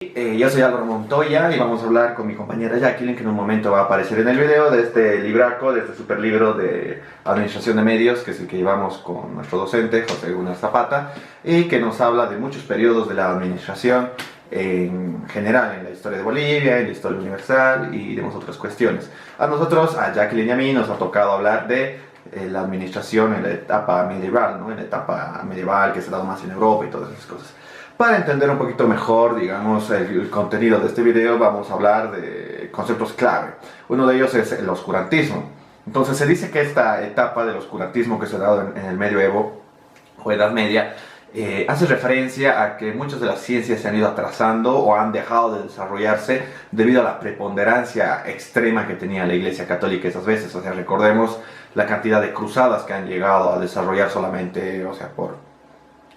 Yo soy Álvaro Montoya y vamos a hablar con mi compañera Jacqueline, que en un momento va a aparecer en el video, de este libraco, de este super libro de Administración de Medios, que es el que llevamos con nuestro docente, José Gunnar Zapata, y que nos habla de muchos periodos de la administración en general, en la historia de Bolivia, en la historia universal y demás otras cuestiones. A nosotros, a Jacqueline y a mí, nos ha tocado hablar de la administración en la etapa medieval, ¿no? En la etapa medieval que se ha dado más en Europa y todas esas cosas. Para entender un poquito mejor, digamos, el contenido de este video, vamos a hablar de conceptos clave. Uno de ellos es el oscurantismo. Entonces se dice que esta etapa del oscurantismo que se ha dado en el medioevo o Edad Media hace referencia a que muchas de las ciencias se han ido atrasando o han dejado de desarrollarse debido a la preponderancia extrema que tenía la Iglesia Católica esas veces. O sea, recordemos la cantidad de cruzadas que han llegado a desarrollar solamente, o sea,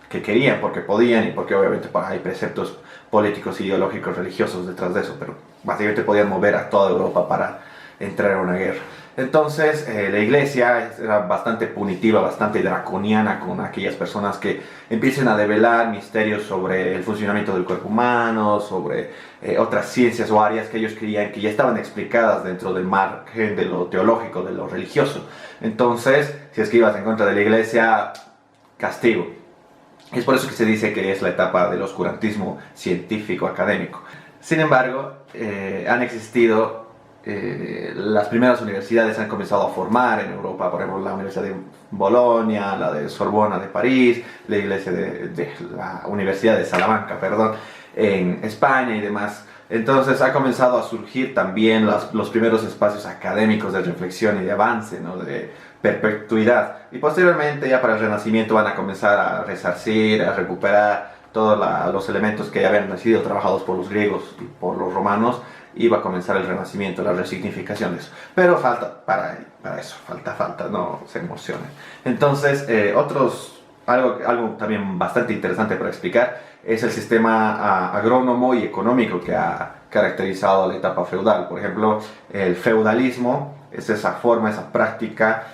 que querían, porque podían y porque obviamente hay preceptos políticos, ideológicos, religiosos detrás de eso, pero básicamente podían mover a toda Europa para entrar en una guerra. Entonces la iglesia era bastante punitiva, bastante draconiana con aquellas personas que empiecen a develar misterios sobre el funcionamiento del cuerpo humano, sobre otras ciencias o áreas que ellos creían que ya estaban explicadas dentro del margen de lo teológico, de lo religioso. Entonces, si es que ibas en contra de la iglesia, castigo. Es por eso que se dice que es la etapa del oscurantismo científico académico. Sin embargo, han existido, las primeras universidades han comenzado a formar en Europa, por ejemplo la Universidad de Bolonia, la de Sorbona de París, la iglesia la Universidad de Salamanca, perdón, en España y demás. Entonces ha comenzado a surgir también los primeros espacios académicos de reflexión y de avance, ¿no? De perpetuidad. Y posteriormente, ya para el Renacimiento, van a comenzar a resarcir, a recuperar todos los elementos que ya habían sido trabajados por los griegos y por los romanos, y va a comenzar el Renacimiento, la resignificación de eso. Pero falta para eso, falta, no se emocionen. Entonces, algo también bastante interesante para explicar es el sistema agrónomo y económico que ha caracterizado la etapa feudal. Por ejemplo, el feudalismo es esa forma, esa práctica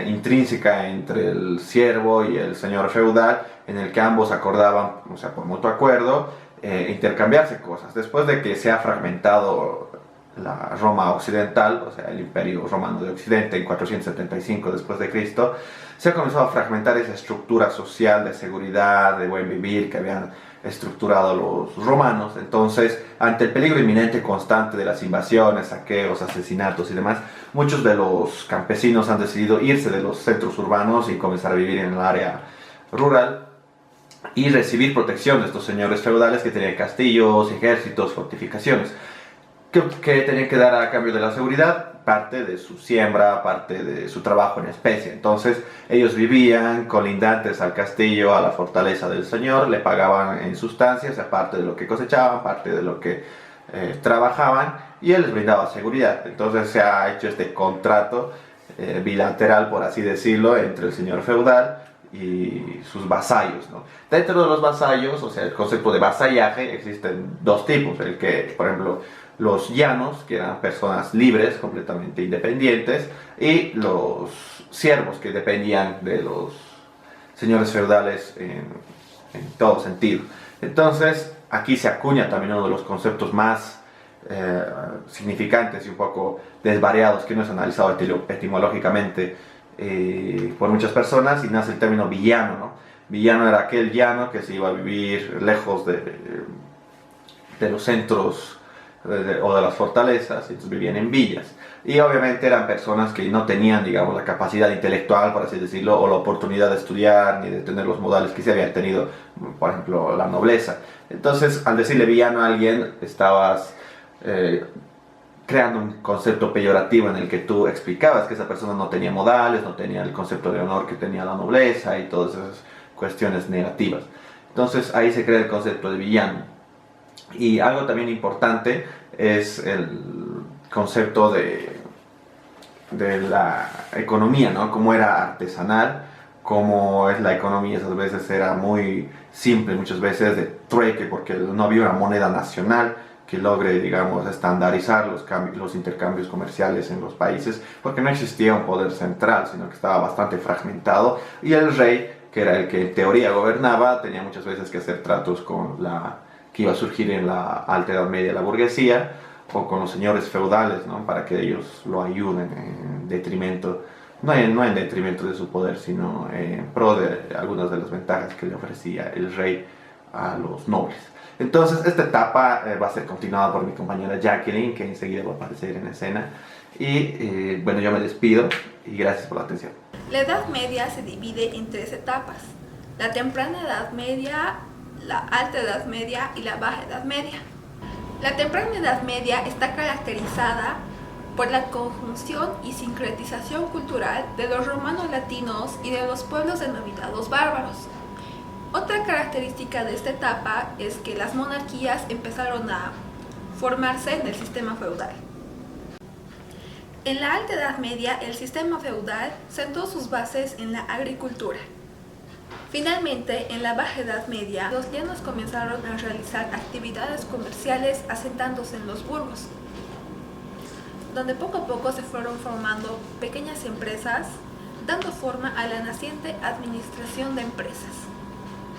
intrínseca entre el siervo y el señor feudal, en el que ambos acordaban, o sea, por mutuo acuerdo, intercambiarse cosas. Después de que se ha fragmentado la Roma occidental, o sea, el Imperio Romano de Occidente en 475 después de Cristo, se ha comenzado a fragmentar esa estructura social de seguridad, de buen vivir que habían estructurado los romanos. Entonces, ante el peligro inminente constante de las invasiones, saqueos, asesinatos y demás, muchos de los campesinos han decidido irse de los centros urbanos y comenzar a vivir en el área rural y recibir protección de estos señores feudales que tenían castillos, ejércitos, fortificaciones. ¿Qué tenían que dar a cambio de la seguridad? Parte de su siembra, parte de su trabajo en especie. Entonces ellos vivían colindantes al castillo, a la fortaleza del señor, le pagaban en sustancias, aparte de lo que cosechaban, parte de lo que trabajaban, y él les brindaba seguridad. Entonces se ha hecho este contrato bilateral, por así decirlo, entre el señor feudal y sus vasallos, ¿no? Dentro de los vasallos, o sea, el concepto de vasallaje, existen dos tipos. El que, por ejemplo, los llanos, que eran personas libres, completamente independientes, y los siervos, que dependían de los señores feudales en todo sentido. Entonces, aquí se acuña también uno de los conceptos más significantes y un poco desvariados que no es analizado etimológicamente por muchas personas, y nace el término villano, ¿no? Villano era aquel llano que se iba a vivir lejos de los centros o de las fortalezas, y entonces vivían en villas. Y obviamente eran personas que no tenían, digamos, la capacidad intelectual, por así decirlo, o la oportunidad de estudiar, ni de tener los modales que se habían tenido, por ejemplo, la nobleza. Entonces, al decirle villano a alguien, estabas creando un concepto peyorativo en el que tú explicabas que esa persona no tenía modales, no tenía el concepto de honor que tenía la nobleza y todas esas cuestiones negativas. Entonces ahí se crea el concepto de villano. Y algo también importante es el concepto de la economía, ¿no? Cómo era artesanal, cómo es la economía. Esas veces era muy simple, muchas veces de trueque, porque no había una moneda nacional que logre, digamos, estandarizar los intercambios comerciales en los países, porque no existía un poder central, sino que estaba bastante fragmentado, y el rey, que era el que en teoría gobernaba, tenía muchas veces que hacer tratos con la que iba a surgir en la Alta Edad Media, la burguesía, o con los señores feudales, ¿no? Para que ellos lo ayuden en detrimento, no en detrimento de su poder, sino en pro de algunas de las ventajas que le ofrecía el rey a los nobles. Entonces, esta etapa va a ser continuada por mi compañera Jacqueline, que enseguida va a aparecer en escena. Y bueno, yo me despido y gracias por la atención. La Edad Media se divide en 3 etapas: la temprana Edad Media, la Alta Edad Media y la Baja Edad Media. La temprana Edad Media está caracterizada por la conjunción y sincretización cultural de los romanos latinos y de los pueblos denominados bárbaros. Otra característica de esta etapa es que las monarquías empezaron a formarse en el sistema feudal. En la Alta Edad Media, el sistema feudal sentó sus bases en la agricultura. Finalmente, en la Baja Edad Media, los llanos comenzaron a realizar actividades comerciales asentándose en los burgos, donde poco a poco se fueron formando pequeñas empresas, dando forma a la naciente administración de empresas.